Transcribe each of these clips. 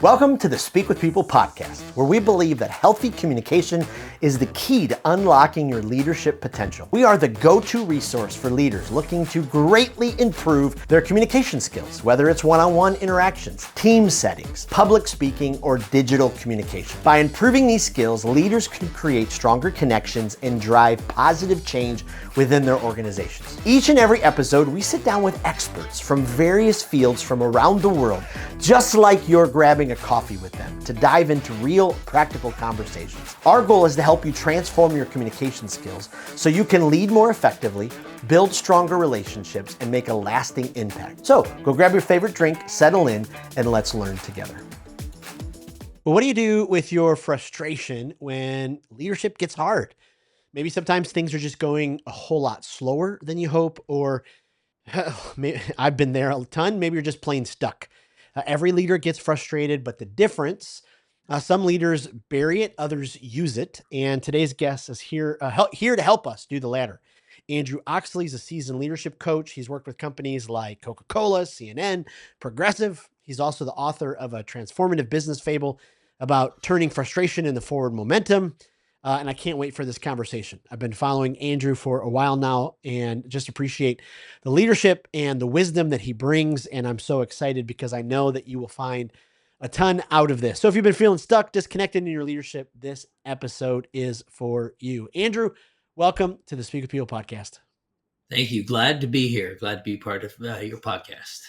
Welcome to the Speak with People podcast, where we believe that healthy communication is the key to unlocking your leadership potential. We are the go-to resource for leaders looking to greatly improve their communication skills, whether it's one-on-one interactions, team settings, public speaking, or digital communication. By improving these skills, leaders can create stronger connections and drive positive change within their organizations. Each and every episode, we sit down with experts from various fields from around the world, just like you're grabbing a coffee with them, to dive into real practical conversations. Our goal is to help you transform your communication skills so you can lead more effectively, build stronger relationships, and make a lasting impact. So go grab your favorite drink, settle in, and let's learn together. Well, what do you do with your frustration when leadership gets hard? Maybe sometimes things are just going a whole lot slower than you hope, or I've been there a ton. Maybe you're just plain stuck. Every leader gets frustrated, but the difference, some leaders bury it, others use it. And today's guest is here to help us do the latter. Andrew Oxley is a seasoned leadership coach. He's worked with companies like Coca-Cola, CNN, Progressive. He's also the author of a transformative business fable about turning frustration into forward momentum. And I can't wait for this conversation. I've been following Andrew for a while now and just appreciate the leadership and the wisdom that he brings. And I'm so excited because I know that you will find a ton out of this. So if you've been feeling stuck, disconnected in your leadership, this episode is for you. Andrew, welcome to the Speak with People podcast. Thank you. Glad to be here. Glad to be part of your podcast.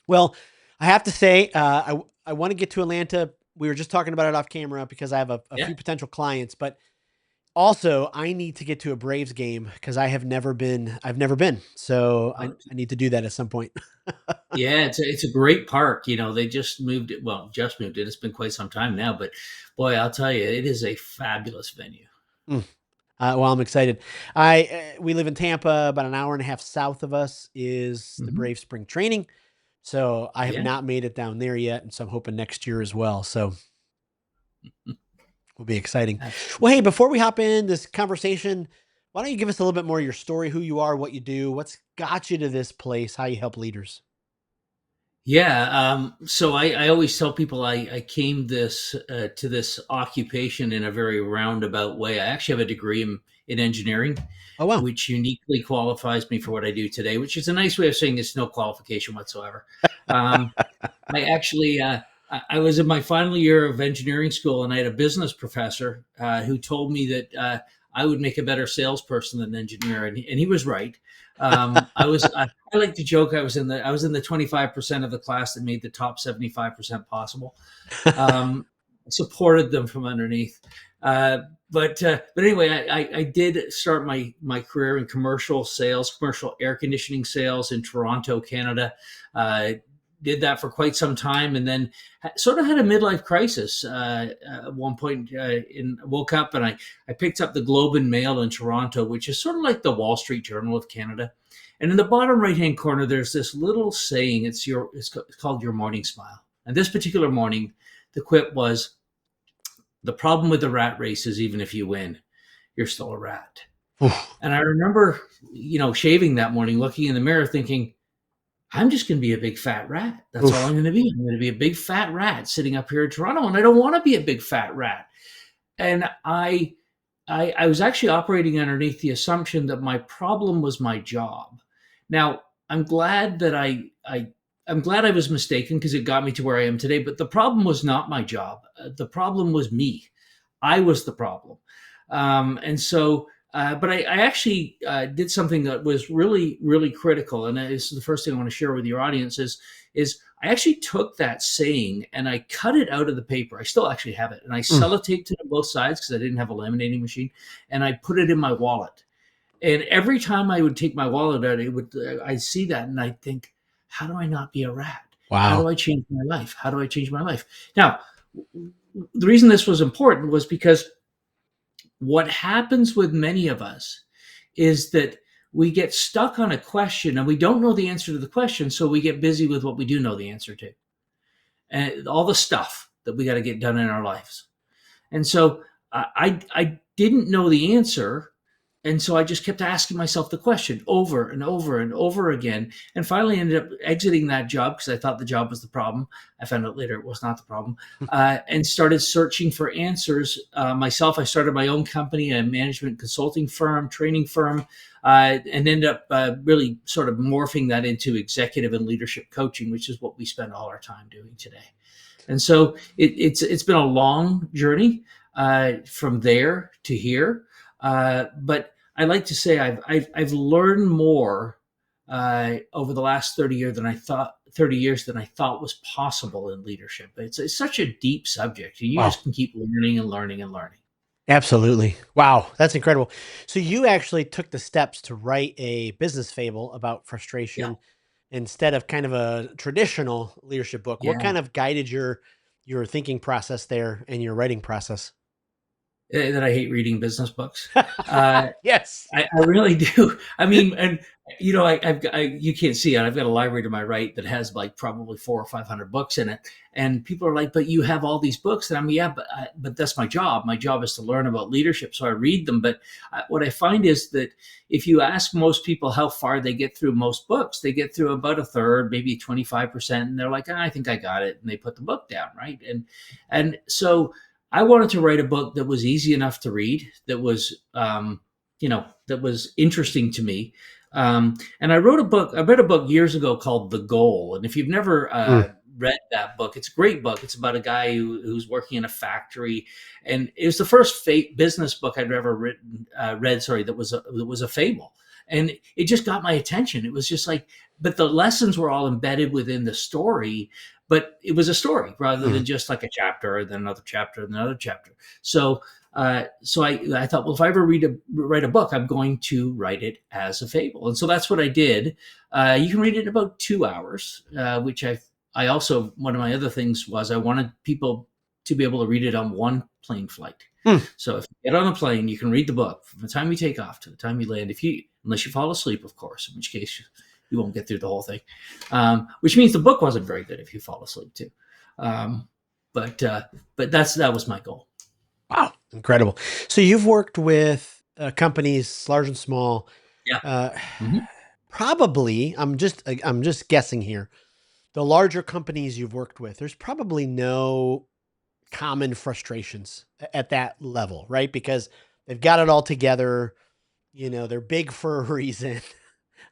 Well, I have to say, I want to get to Atlanta. We were just talking about it off camera because I have a few potential clients, but also I need to get to a Braves game because I've never been. So I need to do that at some point. Yeah, it's a great park. You know, they just moved it. Well, just moved it. It's been quite some time now, but boy, I'll tell you, it is a fabulous venue. Well, I'm excited. We live in Tampa, about an hour and a half south of us is the Braves spring training. So I have not made it down there yet. And so I'm hoping next year as well. So will be exciting. Well, hey, before we hop in this conversation, why don't you give us a little bit more of your story, who you are, what you do, what's got you to this place, how you help leaders? Yeah. So I always tell people I came to this occupation in a very roundabout way. I actually have a degree in engineering. Oh, wow. Which uniquely qualifies me for what I do today, which is a nice way of saying it's no qualification whatsoever. I actually, I was in my final year of engineering school, and I had a business professor who told me that I would make a better salesperson than an engineer, and he was right. I like to joke I was in the 25% of the class that made the top 75% possible. Supported them from underneath. But anyway, I did start my career in commercial sales, commercial air conditioning sales in Toronto, Canada. Did that for quite some time, and then sort of had a midlife crisis at one point. Woke up and I picked up the Globe and Mail in Toronto, which is sort of like the Wall Street Journal of Canada. And in the bottom right hand corner, there's this little saying. It's called Your Morning Smile. And this particular morning, the quip was, "The problem with the rat race is even if you win, you're still a rat." And I remember, shaving that morning, looking in the mirror, thinking, I'm just going to be a big fat rat. That's all I'm going to be. I'm going to be a big fat rat sitting up here in Toronto, and I don't want to be a big fat rat. And I was actually operating underneath the assumption that my problem was my job. Now, I'm glad that I'm glad I was mistaken because it got me to where I am today. But the problem was not my job. The problem was me. I was the problem. But I actually did something that was really, really critical. And this is the first thing I want to share with your audience is I actually took that saying and I cut it out of the paper. I still actually have it. And I sellotaped it on both sides because I didn't have a laminating machine. And I put it in my wallet. And every time I would take my wallet out, I'd see that and I'd think, how do I not be a rat? Wow. How do I change my life? How do I change my life? Now, the reason this was important was because what happens with many of us is that we get stuck on a question and we don't know the answer to the question. So we get busy with what we do know the answer to and all the stuff that we got to get done in our lives. And so I didn't know the answer and so I just kept asking myself the question over and over and over again, and finally ended up exiting that job because I thought the job was the problem. I found out later it was not the problem, and started searching for answers myself. I started my own company, a management consulting firm, training firm, and ended up really sort of morphing that into executive and leadership coaching, which is what we spend all our time doing today. And so it's been a long journey from there to here, but I like to say I've learned more over the last 30 years than I thought was possible in leadership. It's such a deep subject, and you Wow. just can keep learning and learning and learning. Absolutely. Wow. That's incredible. So you actually took the steps to write a business fable about Yeah, frustration instead of kind of a traditional leadership book. What yeah. kind of guided your thinking process there and your writing process? That I hate reading business books. Uh, Yes. I really do. I mean, and you can't see it. I've got a library to my right that has like probably 400 or 500 books in it, and people are like, "But you have all these books." And I'm, yeah, but that's my job. My job is to learn about leadership, so I read them. But what I find is that if you ask most people how far they get through most books, they get through about a third, maybe 25%, and they're like, "I think I got it," and they put the book down, right? And so I wanted to write a book that was easy enough to read, that was that was interesting to me. And I wrote a book. I read a book years ago called The Goal. And if you've never Mm. read that book, it's a great book. It's about a guy who's working in a factory, and it was the first business book I'd ever read. Sorry, that was a fable, and it just got my attention. It was just like, but the lessons were all embedded within the story. But it was a story rather Mm. than just like a chapter and then another chapter and another chapter. So I thought, well, if I ever write a book, I'm going to write it as a fable, and so that's what I did. You can read it in about 2 hours, which I also, one of my other things was I wanted people to be able to read it on one plane flight. Mm. So if you get on a plane, you can read the book from the time you take off to the time you land. Unless you fall asleep, of course, in which case you won't get through the whole thing. Which means the book wasn't very good if you fall asleep too. Um, but that was my goal. Wow. Incredible. So you've worked with companies large and small. Yeah. Uh, Mhm. Probably, I'm just guessing here. The larger companies you've worked with, there's probably no common frustrations at that level, right? Because they've got it all together. They're big for a reason.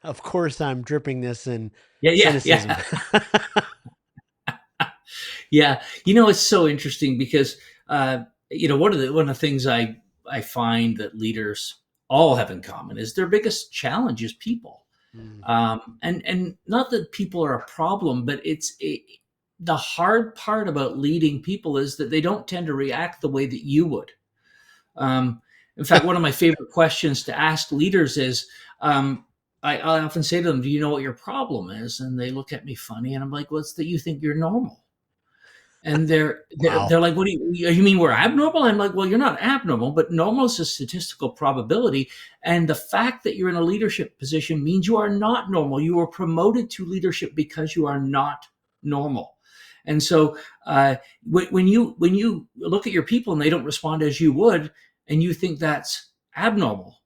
Of course, I'm dripping this in Yeah, yeah, cynicism. yeah. Yeah, it's so interesting because one of the things I find that leaders all have in common is their biggest challenge is people, Mm. and not that people are a problem, but the hard part about leading people is that they don't tend to react the way that you would. Um, in fact, one of my favorite questions to ask leaders is. I often say to them, "Do you know what your problem is?" And they look at me funny, and I'm like, "Well, it's that you think you're normal." And they're Wow. like, "What do you mean we're abnormal?" I'm like, "Well, you're not abnormal, but normal is a statistical probability, and the fact that you're in a leadership position means you are not normal. You were promoted to leadership because you are not normal." And so, when you look at your people and they don't respond as you would, and you think that's abnormal,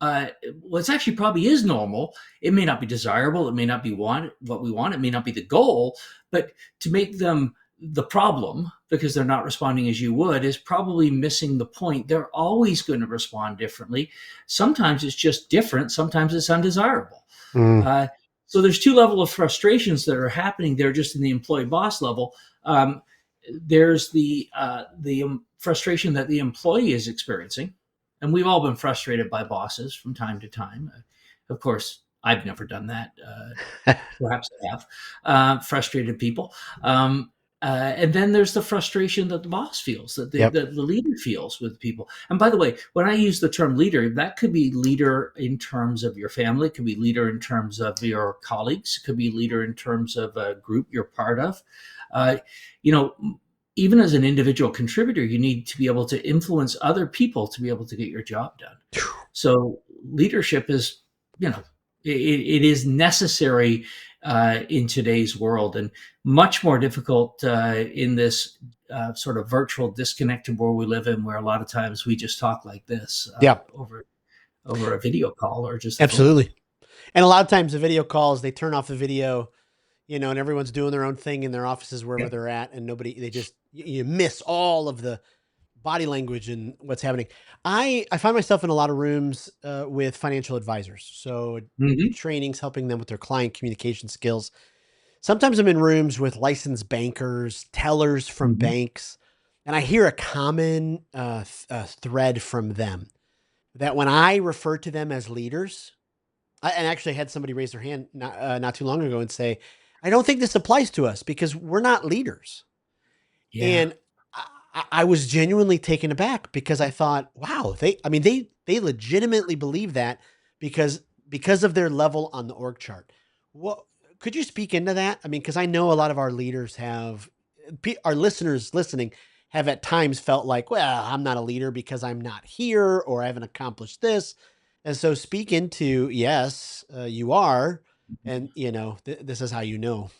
uh, well, it's actually probably is normal. It may not be desirable. It may not be what we want. It may not be the goal, but to make them the problem because they're not responding as you would is probably missing the point. They're always going to respond differently. Sometimes it's just different. Sometimes it's undesirable. Mm. Uh, so there's two levels of frustrations that are happening there just in the employee boss level. There's the frustration that the employee is experiencing, and we've all been frustrated by bosses from time to time. Of course, I've never done that. Perhaps I have frustrated people. And then there's the frustration that the boss feels, that Yep. the leader feels with people. And by the way, when I use the term leader, that could be leader in terms of your family, it could be leader in terms of your colleagues, it could be leader in terms of a group you're part of. Uh, you know, even as an individual contributor, you need to be able to influence other people to be able to get your job done. So leadership is, it is necessary in today's world, and much more difficult in this sort of virtual disconnected world we live in, where a lot of times we just talk like this Yep. over over a video call or just the phone. Absolutely. And a lot of times the video calls, they turn off the video, and everyone's doing their own thing in their offices wherever Yeah. they're at, and they just you miss all of the body language and what's happening. I find myself in a lot of rooms with financial advisors, so do Hmm. trainings helping them with their client communication skills. Sometimes I'm in rooms with licensed bankers, tellers from Hmm. banks, and I hear a common thread from them that when I refer to them as leaders, and actually had somebody raise their hand not too long ago and say, "I don't think this applies to us because we're not leaders." Yeah. And I was genuinely taken aback because I thought, wow, they legitimately believe that because of their level on the org chart. What could you speak into that? I mean, because I know a lot of our leaders our listeners listening have at times felt like, well, I'm not a leader because I'm not here or I haven't accomplished this. And so speak into, yes, you are. And, this is how you know.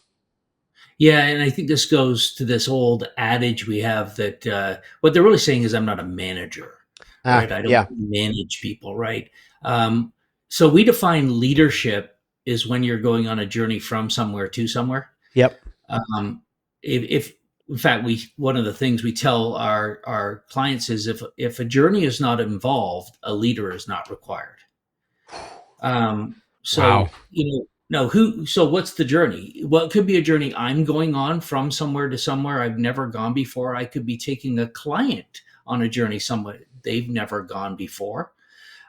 Yeah, and I think this goes to this old adage we have that what they're really saying is I'm not a manager, right? I don't Yeah. manage people, right? Um, so we define leadership is when you're going on a journey from somewhere to somewhere. Yep. Um, if in fact we one of the things we tell our clients is if a journey is not involved, a leader is not required. Wow. So no, who? So what's the journey? Well, it could be a journey I'm going on from somewhere to somewhere I've never gone before. I could be taking a client on a journey somewhere they've never gone before.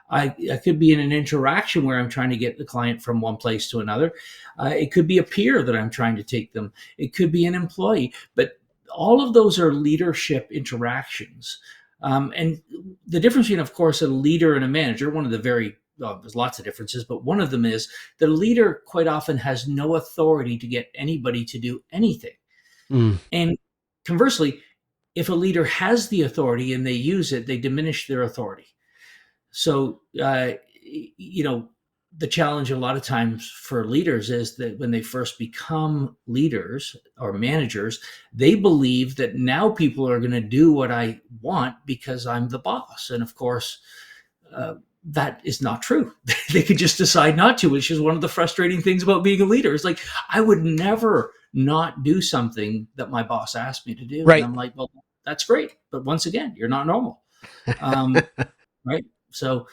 I could be in an interaction where I'm trying to get the client from one place to another. It could be a peer that I'm trying to take them. It could be an employee, but all of those are leadership interactions. And the difference between, of course, a leader and a manager, one of the very well, there's lots of differences, but one of them is the leader quite often has no authority to get anybody to do anything. Mm. And conversely, if a leader has the authority and they use it, they diminish their authority. So, the challenge a lot of times for leaders is that when they first become leaders or managers, they believe that now people are going to do what I want because I'm the boss. And of course, uh, that is not true. They could just decide not to, which is one of the frustrating things about being a leader. It's like, I would never not do something that my boss asked me to do. And Right. I'm like, well, that's great. But once again, you're not normal. Right? So,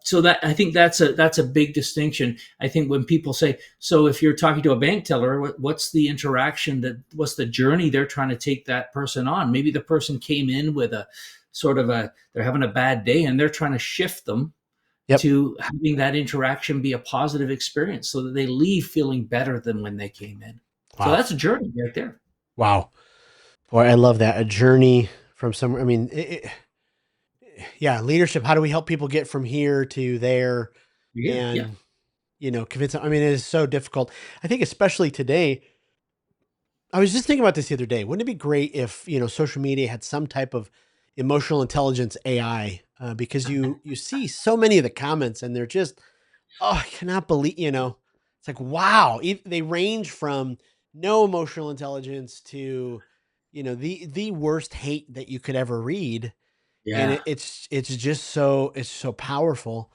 so that I think that's a big distinction. I think when people say, so if you're talking to a bank teller, what's the interaction what's the journey they're trying to take that person on? Maybe the person came in with a sort of they're having a bad day and they're trying to shift them Yep. to having that interaction be a positive experience so that they leave feeling better than when they came in. So Wow. that's a journey right there. Wow. Boy, I love that. A journey from somewhere. I mean, yeah, leadership. How do we help people get from here to there You're here. Yeah. and, convince them? I mean, it is so difficult. I think, especially today, I was just thinking about this the other day. Wouldn't it be great if, social media had some type of emotional intelligence AI? Because you see so many of the comments and they're just, oh, I cannot believe, it's like, wow. They range from no emotional intelligence to, the worst hate that you could ever read. And Yeah. it's so powerful.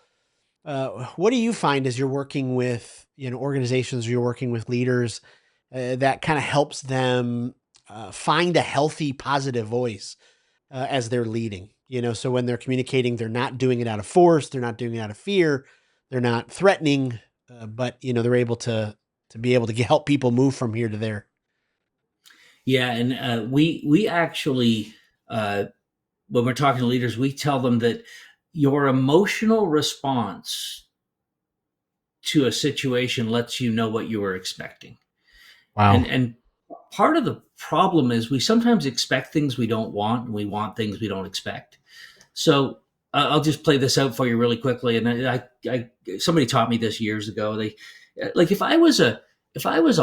What do you find as you're working with, organizations, or you're working with leaders, that kind of helps them find a healthy, positive voice as they're leading? So when they're communicating, they're not doing it out of force, they're not doing it out of fear, they're not threatening, but they're able to be able to help people move from here to there. Yeah, and we actually when we're talking to leaders, we tell them that your emotional response to a situation lets you know what you were expecting. Wow. And part of the problem is we sometimes expect things we don't want, and we want things we don't expect. So I'll just play this out for you really quickly. And I somebody taught me this years ago. They like if I was a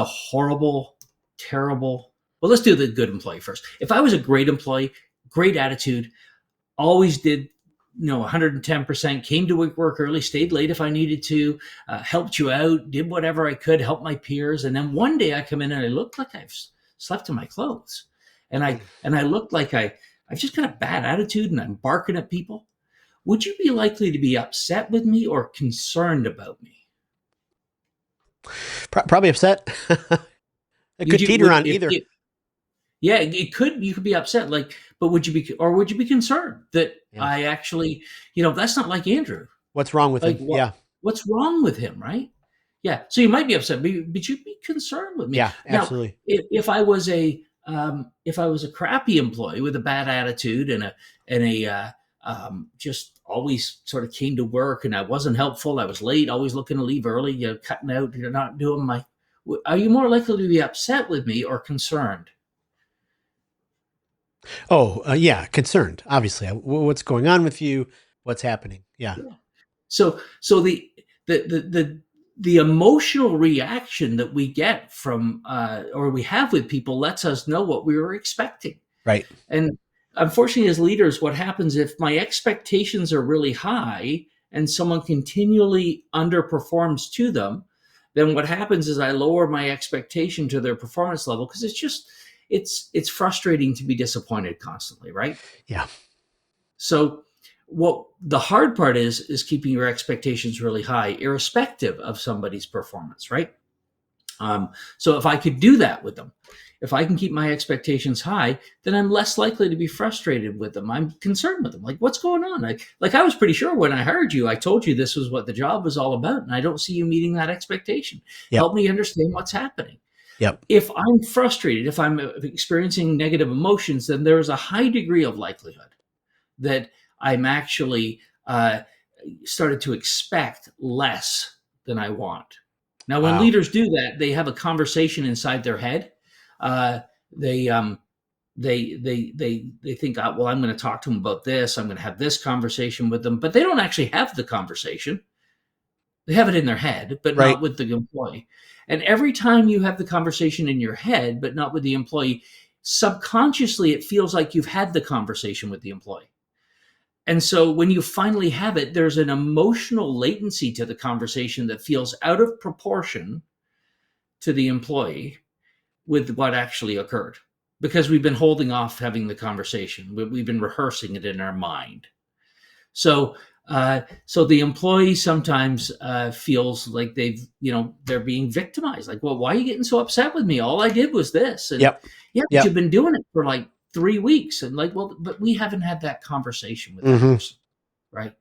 horrible, terrible. Well, let's do the good employee first. If I was a great employee, great attitude, always did 110%, came to work early, stayed late if I needed to, helped you out, did whatever I could, help my peers, and then one day I come in and I look like I've slept in my clothes, and I Mm. look like I've just got a bad attitude and I'm barking at people. would you be likely to be upset with me or concerned about me? Probably upset. It Would could you teeter would on either. yeah, it could, you could be upset, like, but would you be concerned that Yeah. I actually, that's not like Andrew. What's wrong with Like, him? Yeah. what's wrong with him, right? Yeah. So you might be upset, but you'd be concerned with me. Yeah, Now, absolutely. if I was a crappy employee with a bad attitude and just always sort of came to work and I wasn't helpful, I was late, always looking to leave early, cutting out, you're not doing my. Are you more likely to be upset with me or concerned? Oh, yeah, concerned. Obviously, what's going on with you? What's happening? Yeah. Yeah. So the the the the emotional reaction that we get from or we have with people lets us know what we were expecting. Right. And unfortunately, as leaders, what happens if my expectations are really high and someone continually underperforms to them? Then what happens is I lower my expectation to their performance level because it's frustrating to be disappointed constantly, right? Yeah. So what the hard part is keeping your expectations really high, irrespective of somebody's performance, right? So if I could do that with them, if I can keep my expectations high, then I'm less likely to be frustrated with them. I'm concerned with them. Like, what's going on? I was pretty sure when I hired you, I told you this was what the job was all about, and I don't see you meeting that expectation. Yep. Help me understand what's happening. Yep. If I'm frustrated, if I'm experiencing negative emotions, then there's a high degree of likelihood that I'm actually started to expect less than I want. Now, when Wow. leaders do that, they have a conversation inside their head. Uh, they they think, well, I'm going to talk to them about this. I'm going to have this conversation with them, but they don't actually have the conversation. They have it in their head, but Right. not with the employee. And every time you have the conversation in your head, but not with the employee, subconsciously it feels like you've had the conversation with the employee. And so when you finally have it, there's an emotional latency to the conversation that feels out of proportion to the employee with what actually occurred because we've been holding off having the conversation. We've been rehearsing it in our mind. So the employee sometimes feels like they're being victimized. Like, well, why are you getting so upset with me? All I did was this. And Yep. yeah, but you've been doing it for like 3 weeks. And like, well, but we haven't had that conversation with that person, right?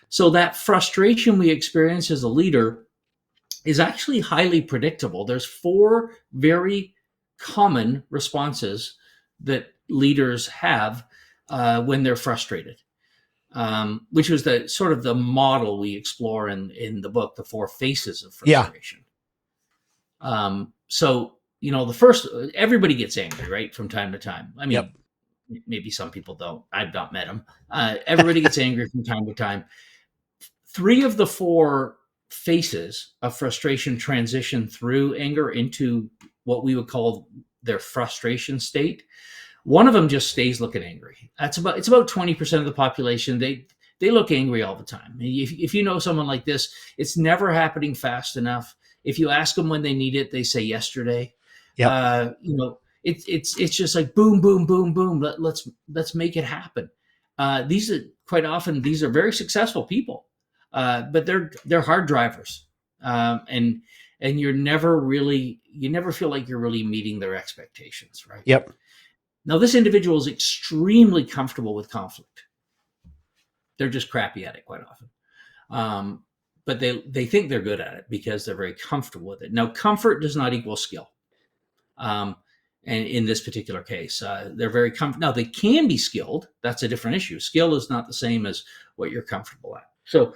So that frustration we experience as a leader is actually highly predictable. There's 4 very common responses that leaders have when they're frustrated. Which was the sort of the model we explore in the book, The 4 Faces of Frustration. Yeah. So, the first, everybody gets angry, right? From time to time. I mean, maybe some people don't. I've not met them. Everybody gets angry from time to time. 3 of the 4 faces of frustration transition through anger into what we would call their frustration state. One of them just stays looking angry. It's about 20% of the population. They look angry all the time. If you know someone like this, it's never happening fast enough. If you ask them when they need it, they say yesterday. Yep. It's just like boom, boom, boom, boom. Let's make it happen. These are very successful people, but they're hard drivers, and you never feel like you're really meeting their expectations, right? Yep. Now, this individual is extremely comfortable with conflict. They're just crappy at it quite often. But they think they're good at it because they're very comfortable with it. Now, comfort does not equal skill. And in this particular case, they're very comfortable. Now, they can be skilled. That's a different issue. Skill is not the same as what you're comfortable at. So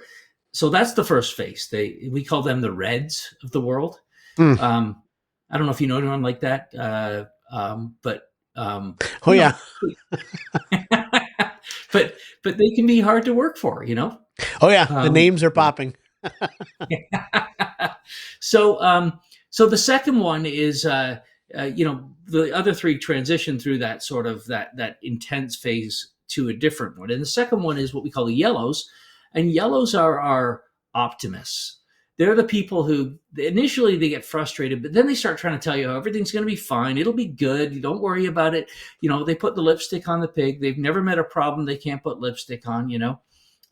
that's the first phase. We call them the Reds of the world. I don't know if you know anyone like that, but yeah. but they can be hard to work for, Oh yeah, the names are popping. So the second one is the other 3 transition through that sort of that intense phase to a different one, and the second one is what we call the yellows, and yellows are our optimists. They're the people who initially they get frustrated, but then they start trying to tell you everything's going to be fine. It'll be good. You don't worry about it. They put the lipstick on the pig. They've never met a problem they can't put lipstick on,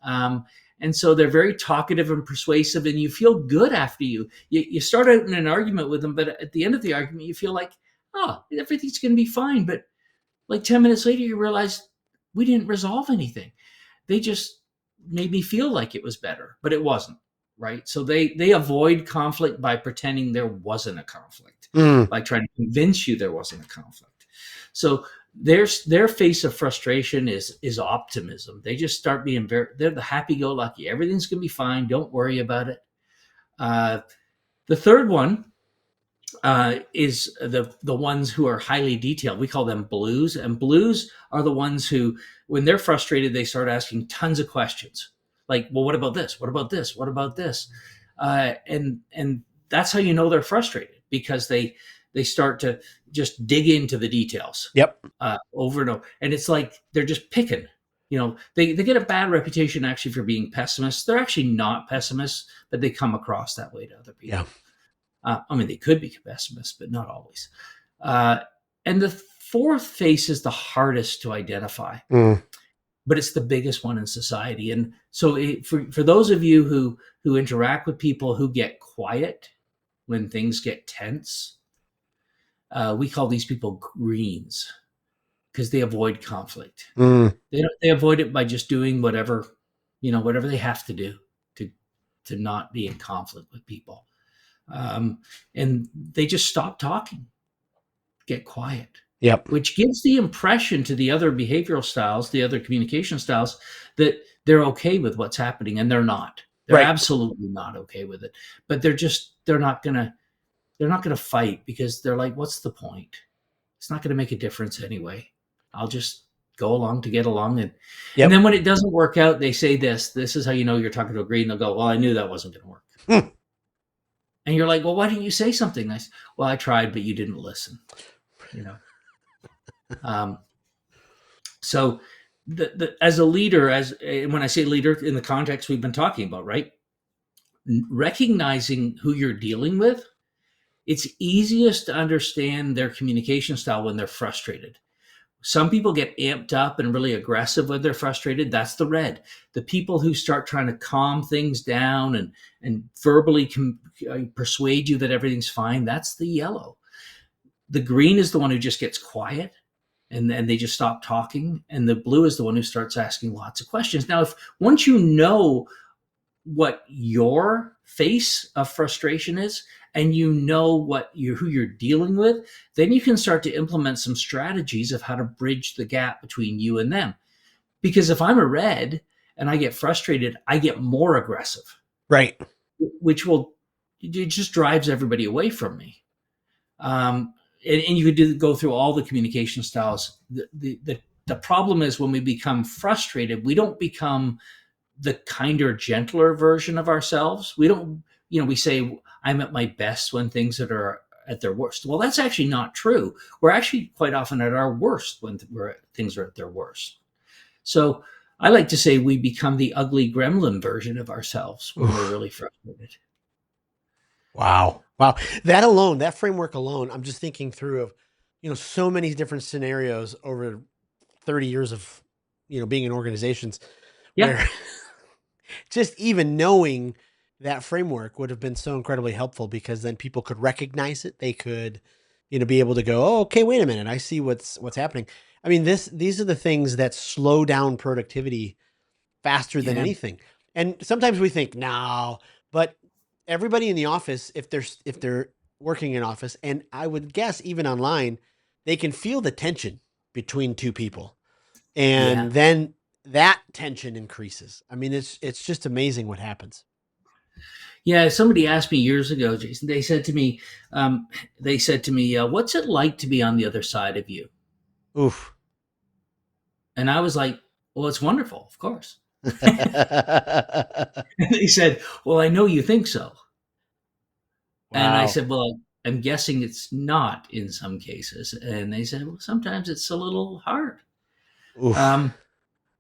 And so they're very talkative and persuasive, and you feel good after you start out in an argument with them, but at the end of the argument, you feel like, oh, everything's going to be fine. But like 10 minutes later, you realize we didn't resolve anything. They just made me feel like it was better, but it wasn't, right? So they avoid conflict by pretending there wasn't a conflict, by trying to convince you there wasn't a conflict. So their face of frustration is optimism. They just start being they're the happy-go-lucky. Everything's going to be fine. Don't worry about it. The third one is the ones who are highly detailed. We call them blues, and blues are the ones who, when they're frustrated, they start asking tons of questions. Like, well, what about this? What about this? What about this? And that's how you know they're frustrated, because they start to just dig into the details. Yep. Over and over. And it's like they're just picking. They get a bad reputation actually for being pessimists. They're actually not pessimists, but they come across that way to other people. Yeah. They could be pessimists, but not always. And the fourth face is the hardest to identify, but it's the biggest one in society. And so for those of you who interact with people who get quiet when things get tense, we call these people greens, because they avoid conflict. They avoid it by just doing whatever they have to do to not be in conflict with people. And they just stop talking, get quiet. Yep. Which gives the impression to the other behavioral styles, the other communication styles, that they're okay with what's happening, and they're not. They're absolutely not okay with it. But they're not gonna fight, because they're like, what's the point? It's not gonna make a difference anyway. I'll just go along to get along. And then when it doesn't work out, they say this is how you know you're talking to a green. They'll go, well, I knew that wasn't gonna work. And you're like, well, why didn't you say something nice? Well, I tried, but you didn't listen. So as a leader, when I say leader in the context we've been talking about, right? Recognizing who you're dealing with, it's easiest to understand their communication style when they're frustrated. Some people get amped up and really aggressive when they're frustrated. That's the red. The people who start trying to calm things down and verbally persuade you that everything's fine, that's the yellow. The green is the one who just gets quiet and they just stop talking. And the blue is the one who starts asking lots of questions. Now, once you know what your face of frustration is, and you know who you're dealing with, then you can start to implement some strategies of how to bridge the gap between you and them. Because if I'm a red and I get frustrated, I get more aggressive. Right. Which it just drives everybody away from me. And you could go through all the communication styles. The problem is when we become frustrated, we don't become the kinder, gentler version of ourselves. We don't, we say, I'm at my best when things that are at their worst. Well, that's actually not true. We're actually quite often at our worst when things are at their worst. So I like to say we become the ugly gremlin version of ourselves when we're really frustrated. Wow. That framework alone, I'm just thinking through of, so many different scenarios over 30 years of, being in organizations where just even knowing that framework would have been so incredibly helpful, because then people could recognize it. They could, be able to go, oh, okay, wait a minute. I see what's happening. I mean, these are the things that slow down productivity faster than anything. And sometimes we think, no, but everybody in the office, if they're working in office, and I would guess even online, they can feel the tension between two people. And then that tension increases. I mean, it's just amazing what happens. Yeah, somebody asked me years ago, Jason. They said to me, "What's it like to be on the other side of you?" Oof. And I was like, "Well, it's wonderful, of course." And they said, "Well, I know you think so." Wow. And I said, "Well, I'm guessing it's not in some cases." And they said, "Well, sometimes it's a little hard."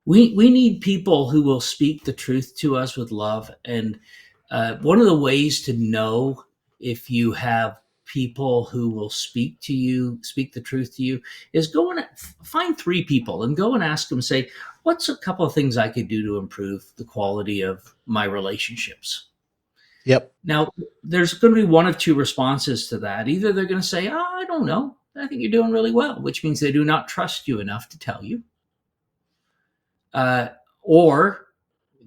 We need people who will speak the truth to us with love. And one of the ways to know if you have people who will speak to you, speak the truth to you, is go and find 3 people and go and ask them, say, what's a couple of things I could do to improve the quality of my relationships? Yep. Now, there's going to be one of 2 responses to that. Either they're going to say, oh, I don't know. I think you're doing really well, which means they do not trust you enough to tell you. Or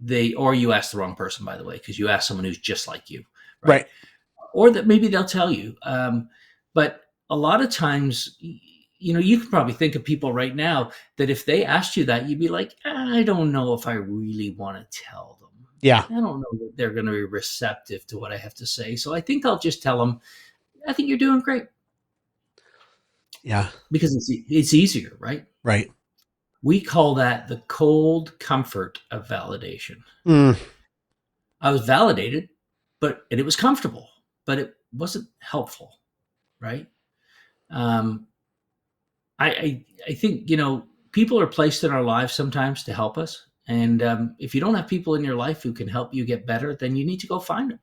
you asked the wrong person, by the way, because you asked someone who's just like you, Right. Or that maybe they'll tell you. But a lot of times, you can probably think of people right now that if they asked you that, you'd be like, I don't know if I really want to tell them. Yeah. I don't know that they're going to be receptive to what I have to say. So I think I'll just tell them, I think you're doing great. Yeah. Because it's easier, right? Right. We call that the cold comfort of validation. I was validated, and it was comfortable, but it wasn't helpful, right? I think, people are placed in our lives sometimes to help us. And if you don't have people in your life who can help you get better, then you need to go find them.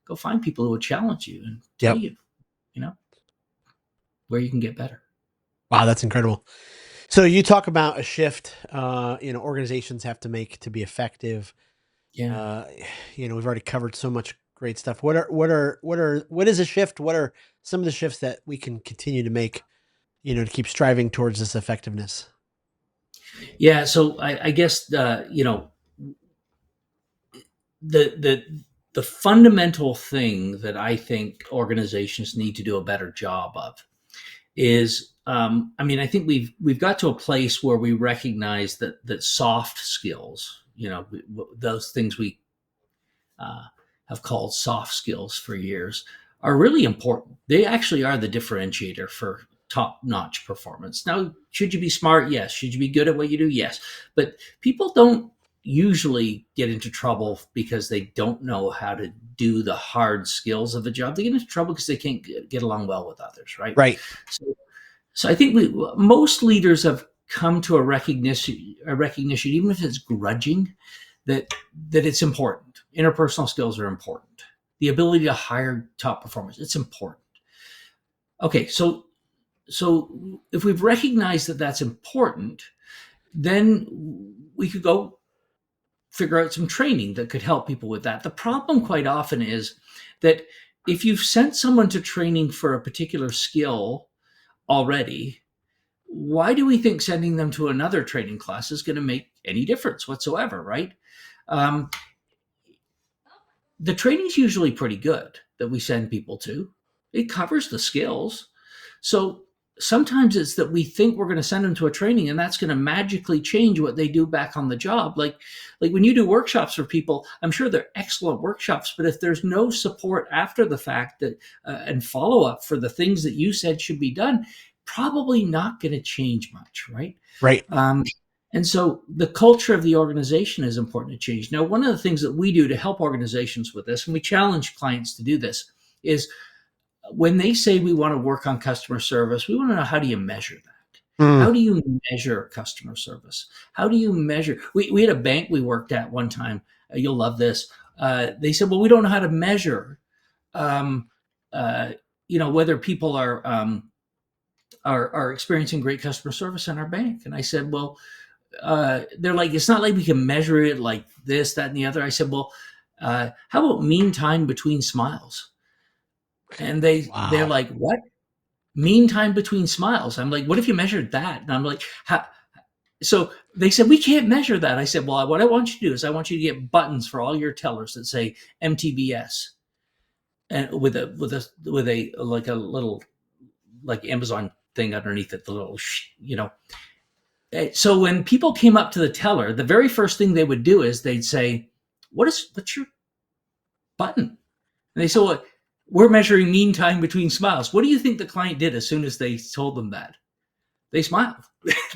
Go find people who will challenge you and tell you, where you can get better. Wow, that's incredible. So you talk about a shift, organizations have to make to be effective. Yeah. We've already covered so much great stuff. What is a shift? What are some of the shifts that we can continue to make, to keep striving towards this effectiveness? Yeah. So I guess, the fundamental thing that I think organizations need to do a better job of is, I think we've got to a place where we recognize that soft skills, those things we have called soft skills for years, are really important. They actually are the differentiator for top-notch performance. Now, should you be smart? Yes. Should you be good at what you do? Yes. But people don't usually get into trouble because they don't know how to do the hard skills of the job. They get into trouble because they can't get along well with others, right? Right. So I think most leaders have come to a recognition, even if it's grudging, that it's important. Interpersonal skills are important. The ability to hire top performers, it's important. Okay, so if we've recognized that that's important, then we could go figure out some training that could help people with that. The problem quite often is that if you've sent someone to training for a particular skill already, why do we think sending them to another training class is going to make any difference whatsoever, right? The training's usually pretty good that we send people to. It covers the skills. So sometimes it's that we think we're going to send them to a training and that's going to magically change what they do back on the job. Like when you do workshops for people, I'm sure they're excellent workshops, but if there's no support after the fact that and follow up for the things that you said should be done, probably not going to change much, right? Right. And so the culture of the organization is important to change. Now, one of the things that we do to help organizations with this, and we challenge clients to do this, is when they say we want to work on customer service, we want to know, how do you measure that? How do you measure customer service? How do you measure? We had a bank we worked at one time. You'll love this. They said, well, we don't know how to measure, whether people are experiencing great customer service in our bank. And I said, well, they're like, it's not like we can measure it like this, that, and the other. I said, well, how about mean time between smiles? And they're like, what? Mean time between smiles? I'm like, what if you measured that? And I'm like, how? So they said, we can't measure that. I said, well, what I want you to do is I want you to get buttons for all your tellers that say MTBS, and with a like a little like Amazon thing underneath it, the little So when people came up to the teller, the very first thing they would do is they'd say, what's your button? And they said, well, we're measuring mean time between smiles. What do you think the client did as soon as they told them that? They smiled.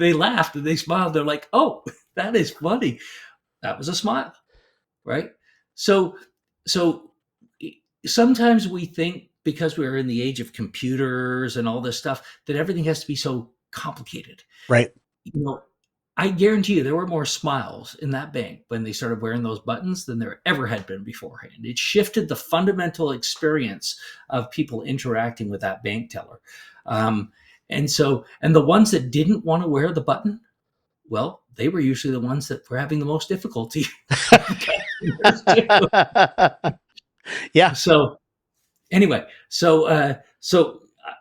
They laughed and they smiled. They're like, oh, that is funny. That was a smile, right? So sometimes we think, because we're in the age of computers and all this stuff, that everything has to be so complicated. Right. I guarantee you there were more smiles in that bank when they started wearing those buttons than there ever had been beforehand. It shifted the fundamental experience of people interacting with that bank teller. Um, and the ones that didn't want to wear the button, well, they were usually the ones that were having the most difficulty with customers too. Yeah. So anyway,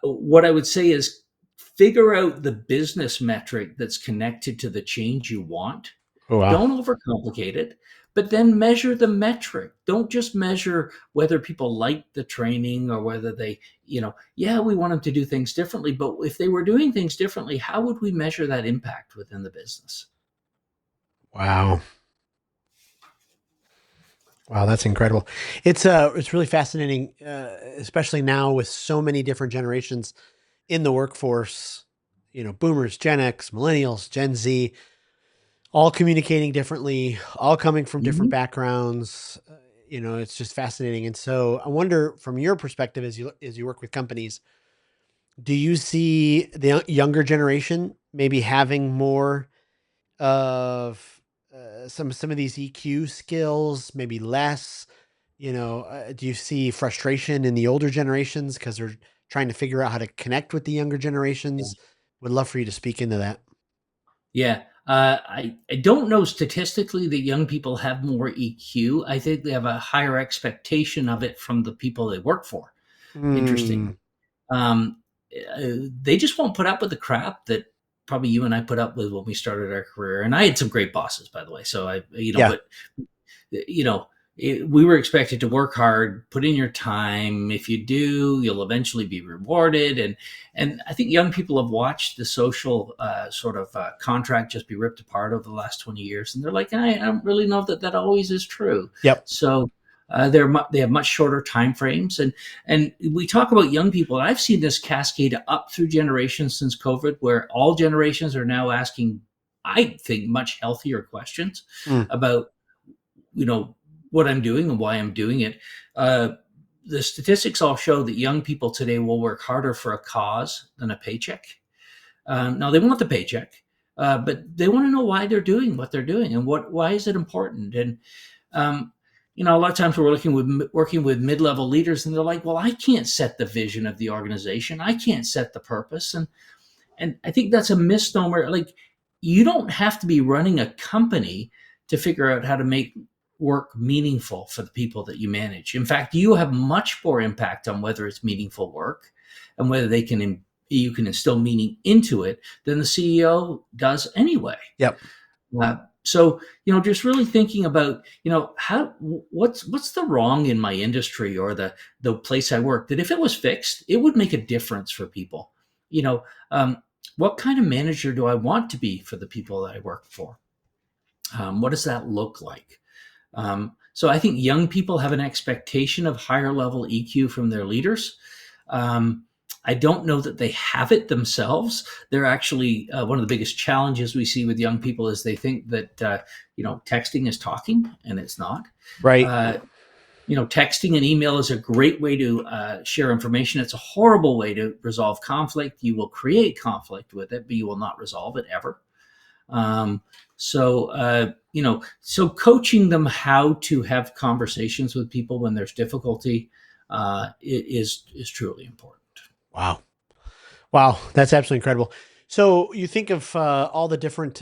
what I would say is figure out the business metric that's connected to the change you want. Oh, wow. Don't overcomplicate it, but then measure the metric. Don't just measure whether people like the training or whether they, yeah, we want them to do things differently, but if they were doing things differently, how would we measure that impact within the business? Wow. Wow, that's incredible. It's really fascinating, especially now with so many different generations in the workforce. Boomers, Gen X, millennials, Gen Z, all communicating differently, all coming from different Mhm. backgrounds. It's just fascinating. And so, I wonder, from your perspective, as you work with companies, do you see the younger generation maybe having more of some of these EQ skills, maybe less? Do you see frustration in the older generations because they're trying to figure out how to connect with the younger generations? Would love for you to speak into that. Yeah. I don't know statistically that young people have more EQ. I think they have a higher expectation of it from the people they work for. Interesting. Mm, Um, they just won't put up with the crap that probably you and I put up with when we started our career. And I had some great bosses, by the way. So yeah. but you know, we were expected to work hard, put in your time. If you do, you'll eventually be rewarded. And I think young people have watched the social sort of contract just be ripped apart over the last 20 years, and they're like, I don't really know that always is true. Yep. So they have much shorter time frames, and we talk about young people. I've seen this cascade up through generations since COVID, where all generations are now asking, I think, much healthier questions Mm, about you know what I'm doing and why I'm doing it. Uh, the statistics all show that young people today will work harder for a cause than a paycheck. Now they want the paycheck, but they want to know why they're doing what they're doing and why is it important. And um, a lot of times we're working with mid-level leaders, and they're like, "Well, I can't set the vision of the organization. I can't set the purpose." And I think that's a misnomer. Like, you don't have to be running a company to figure out how to make work meaningful for the people that you manage. In fact, you have much more impact on whether it's meaningful work and whether you can instill meaning into it than the CEO does anyway. yep. So just really thinking about how what's the wrong in my industry or the place I work, that if it was fixed, it would make a difference for people. You know, what kind of manager do I want to be for the people that I work for? What does that look like? So I think young people have an expectation of higher level EQ from their leaders. Um, I don't know that they have it themselves. They're actually one of the biggest challenges we see with young people is they think that texting is talking, and it's not. Right. Uh, texting and email is a great way to share information. It's a horrible way to resolve conflict. You will create conflict with it, but you will not resolve it ever. Um, so coaching them how to have conversations with people when there's difficulty is truly important. Wow. Wow. That's absolutely incredible. So, you think of all the different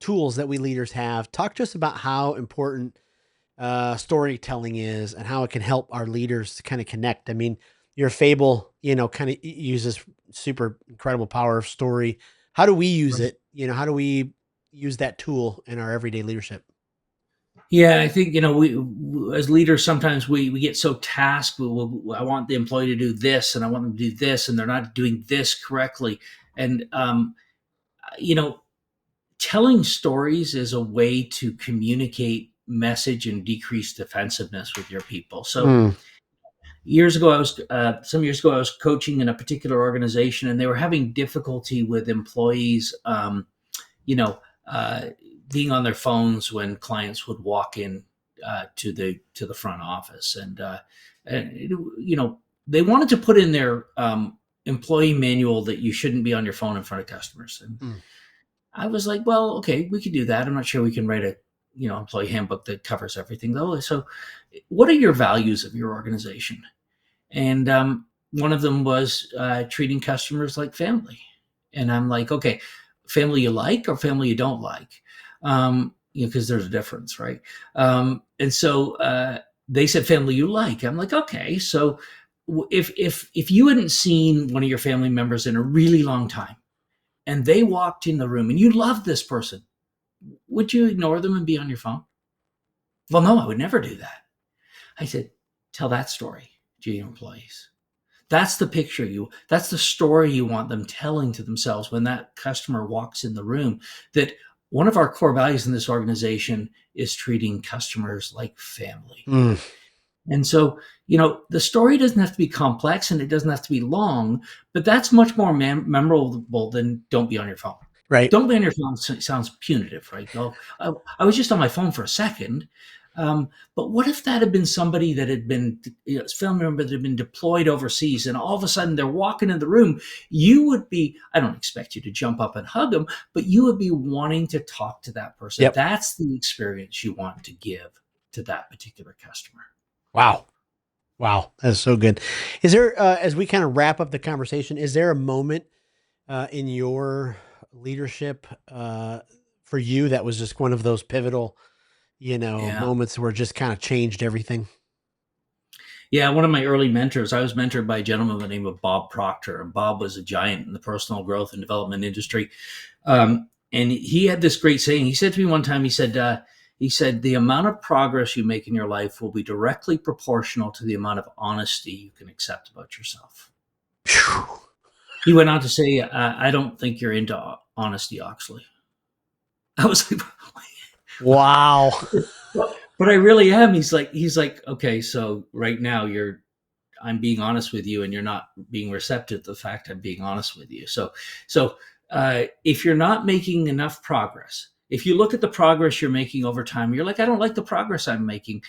tools that we leaders have. Talk to us about how important storytelling is and how it can help our leaders to kind of connect. I mean, your fable, kind of uses super incredible power of story. How do we use Right. it? How do we use that tool in our everyday leadership? Yeah, I think we as leaders sometimes we get so tasked. I want the employee to do this, and I want them to do this, and they're not doing this correctly. And you know, telling stories is a way to communicate message and decrease defensiveness with your people. So Mm, some years ago I was coaching in a particular organization, and they were having difficulty with employees, you know, uh, being on their phones when clients would walk in to the front office, and they wanted to put in their employee manual that you shouldn't be on your phone in front of customers. mm. I was like, well, okay, we could do that. I'm not sure we can write a, employee handbook that covers everything though. So what are your values of your organization? And one of them was treating customers like family. And I'm like, okay, family you like or family you don't like? Because there's a difference, right? And so they said family you like. I'm like, okay, so if you hadn't seen one of your family members in a really long time, and they walked in the room, and you loved this person, would you ignore them and be on your phone? Well, no, I would never do that. I said, tell that story to your employees. That's the picture that's the story you want them telling to themselves when that customer walks in the room, that one of our core values in this organization is treating customers like family. Mm. And so, the story doesn't have to be complex and it doesn't have to be long, but that's much more memorable than don't be on your phone. Right. Don't be on your phone sounds punitive, right? Oh, I was just on my phone for a second. But what if that had been somebody that had been, a family member that had been deployed overseas, and all of a sudden they're walking in the room? You would be, I don't expect you to jump up and hug them, but you would be wanting to talk to that person. Yep. That's the experience you want to give to that particular customer. Wow. Wow. That's so good. Is there, as we kind of wrap up the conversation, is there a moment in your leadership for you that was just one of those pivotal, Yeah. moments where it just kind of changed everything? Yeah, one of my early mentors, I was mentored by a gentleman by the name of Bob Proctor, and Bob was a giant in the personal growth and development industry. And he had this great saying. He said to me one time, he said, the amount of progress you make in your life will be directly proportional to the amount of honesty you can accept about yourself. Phew. He went on to say, I don't think you're into honesty, Oxley. I was like, Wow. but I really am. He's like, okay, so right now I'm being honest with you, and you're not being receptive to the fact I'm being honest with you. So if you're not making enough progress, if you look at the progress you're making over time, you're like, I don't like the progress I'm making.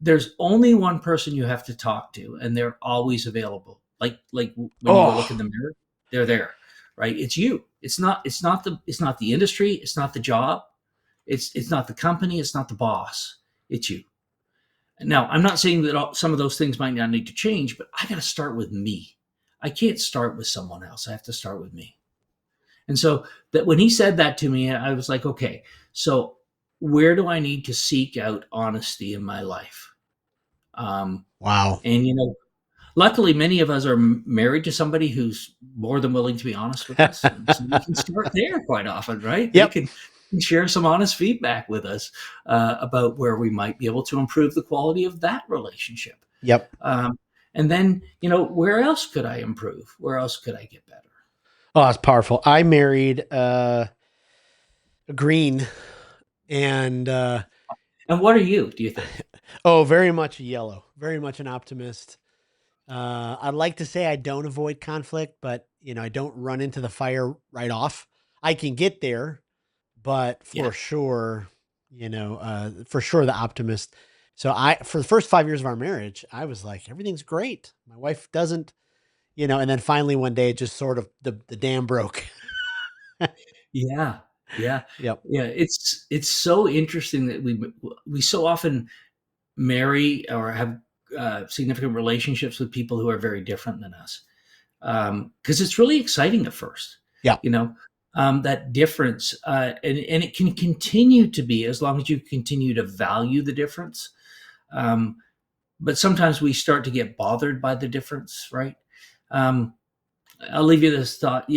There's only one person you have to talk to, and they're always available. Like when you go look in the mirror, they're there, right? It's you. It's not the industry. It's not the job. It's not the company. It's not the boss. It's you. Now, I'm not saying that some of those things might not need to change, but I got to start with me. I can't start with someone else. I have to start with me. And so that when he said that to me, I was like, okay, so where do I need to seek out honesty in my life? Wow. And luckily, many of us are married to somebody who's more than willing to be honest with us. And so we can start there quite often, right? Yep. They can share some honest feedback with us about where we might be able to improve the quality of that relationship. Yep. And then, where else could I improve? Where else could I get better? Oh, that's powerful. I married a green, and And what are you, do you think? very much a yellow, very much an optimist. I'd like to say I don't avoid conflict, but I don't run into the fire right off. I can get there, but Yeah. for sure the optimist. So for the first 5 years of our marriage, I was like, everything's great. My wife doesn't, and then finally one day it just sort of, the dam broke. Yeah. Yeah. Yep. Yeah. It's so interesting that we so often marry or have significant relationships with people who are very different than us. Because it's really exciting at first. Yeah. That difference, and it can continue to be as long as you continue to value the difference. But sometimes we start to get bothered by the difference, right? I'll leave you this thought.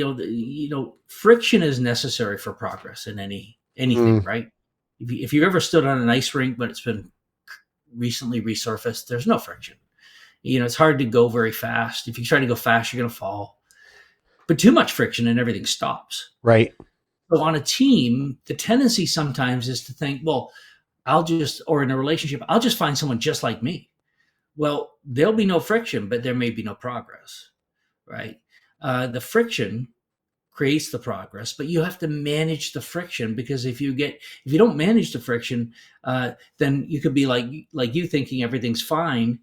Friction is necessary for progress in anything, right? If you've ever stood on an ice rink but it's been recently resurfaced, there's no friction. It's hard to go very fast. If you try to go fast, you're going to fall. But too much friction and everything stops. Right. So on a team, the tendency sometimes is to think, well, or in a relationship, I'll just find someone just like me. Well, there'll be no friction, but there may be no progress, right? The friction creates the progress, but you have to manage the friction, because if you don't manage the friction, then you could be like you thinking everything's fine,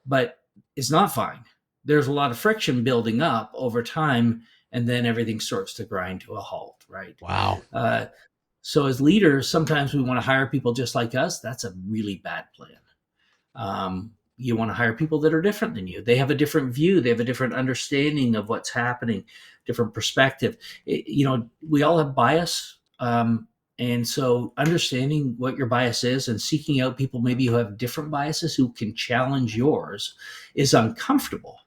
but it's not fine. There's a lot of friction building up over time, and then everything starts to grind to a halt, right? Wow. So as leaders, sometimes we want to hire people just like us. That's a really bad plan. You want to hire people that are different than you. They have a different view. They have a different understanding of what's happening, different perspective. We all have bias. And so understanding what your bias is and seeking out people maybe who have different biases who can challenge yours is uncomfortable,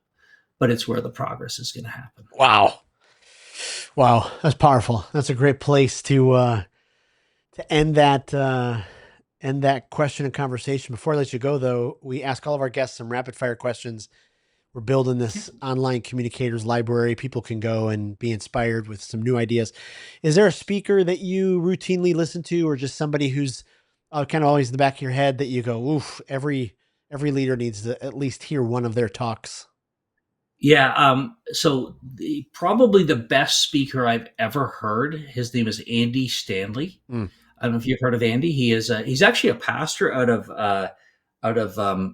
but it's where the progress is going to happen. Wow. Wow. That's powerful. That's a great place to end that question and conversation. Before I let you go, though, we ask all of our guests some rapid fire questions. We're building this online communicators library. People can go and be inspired with some new ideas. Is there a speaker that you routinely listen to, or just somebody who's kind of always in the back of your head that you go, oof, every leader needs to at least hear one of their talks? Yeah. So probably the best speaker I've ever heard, his name is Andy Stanley. I don't know if you've heard of Andy. He's actually a pastor out of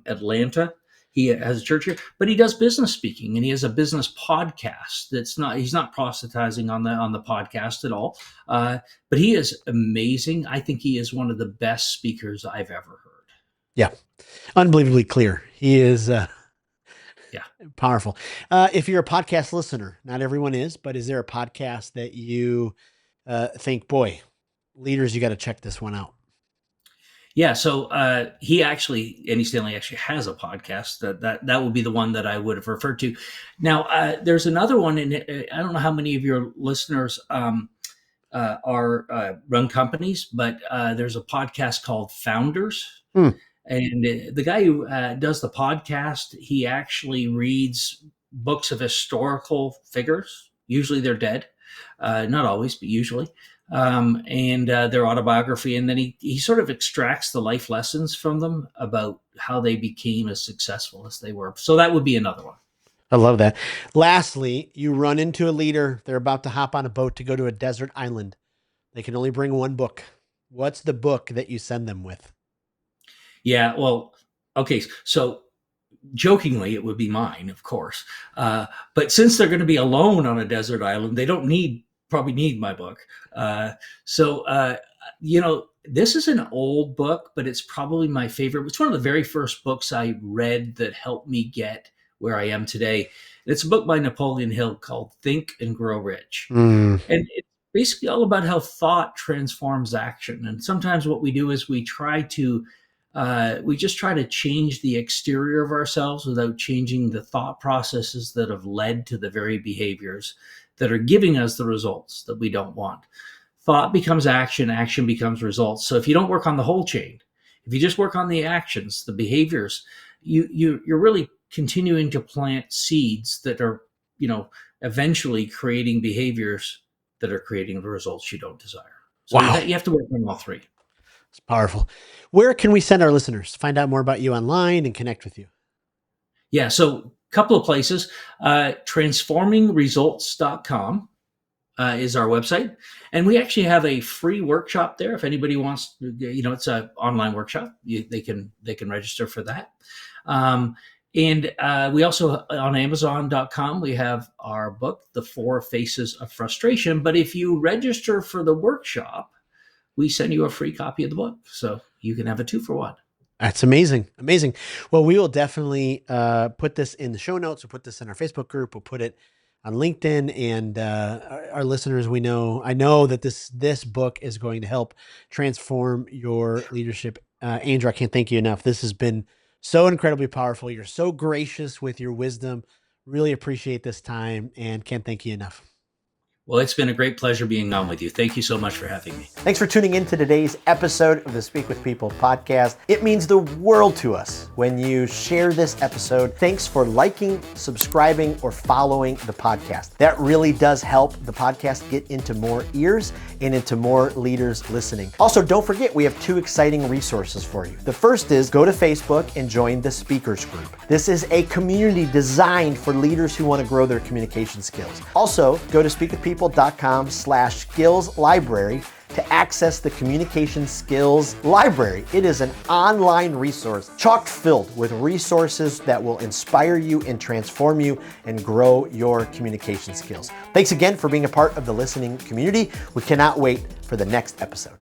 Atlanta. He has a church here, but he does business speaking, and he has a business podcast. He's not proselytizing on the podcast at all. But he is amazing. I think he is one of the best speakers I've ever heard. Yeah. Unbelievably clear. He is, powerful. If you're a podcast listener, not everyone is, but is there a podcast that you think, boy, leaders, you got to check this one out? Yeah. So Andy Stanley actually has a podcast that would be the one that I would have referred to. Now, there's another one, and I don't know how many of your listeners run companies, but there's a podcast called Founders. And the guy who does the podcast, he actually reads books of historical figures. Usually they're dead. Not always, but usually. And their autobiography. And then he sort of extracts the life lessons from them about how they became as successful as they were. So that would be another one. I love that. Lastly, you run into a leader. They're about to hop on a boat to go to a desert island. They can only bring one book. What's the book that you send them with? Yeah, well, okay. So jokingly, it would be mine, of course. But since they're going to be alone on a desert island, they don't probably need my book. This is an old book, but it's probably my favorite. It's one of the very first books I read that helped me get where I am today. It's a book by Napoleon Hill called Think and Grow Rich. And it's basically all about how thought transforms action. And sometimes what we do is we just try to change the exterior of ourselves without changing the thought processes that have led to the very behaviors that are giving us the results that we don't want. Thought becomes action, action becomes results. So if you don't work on the whole chain, if you just work on the actions, the behaviors, you're really continuing to plant seeds that are, eventually creating behaviors that are creating the results you don't desire. So wow. You have to work on all three. It's powerful. Where can we send our listeners to find out more about you online and connect with you? Yeah, so a couple of places. Transformingresults.com is our website. And we actually have a free workshop there. If anybody wants, it's an online workshop. They can register for that. And we also, on Amazon.com, we have our book, The 4 Faces of Frustration. But if you register for the workshop, we send you a free copy of the book. So you can have a 2-for-1. That's amazing. Amazing. Well, we will definitely put this in the show notes. We'll put this in our Facebook group. We'll put it on LinkedIn, and our listeners, I know that this book is going to help transform your leadership. Andrew, I can't thank you enough. This has been so incredibly powerful. You're so gracious with your wisdom. Really appreciate this time, and can't thank you enough. Well, it's been a great pleasure being on with you. Thank you so much for having me. Thanks for tuning in to today's episode of the Speak with People podcast. It means the world to us when you share this episode. Thanks for liking, subscribing, or following the podcast. That really does help the podcast get into more ears and into more leaders listening. Also, don't forget, we have 2 exciting resources for you. The first is go to Facebook and join the Speakers Group. This is a community designed for leaders who want to grow their communication skills. Also, go to Speak with People leaderpeople.com/skills library to access the Communication Skills Library. It is an online resource chock filled with resources that will inspire you and transform you and grow your communication skills. Thanks again for being a part of the listening community. We cannot wait for the next episode.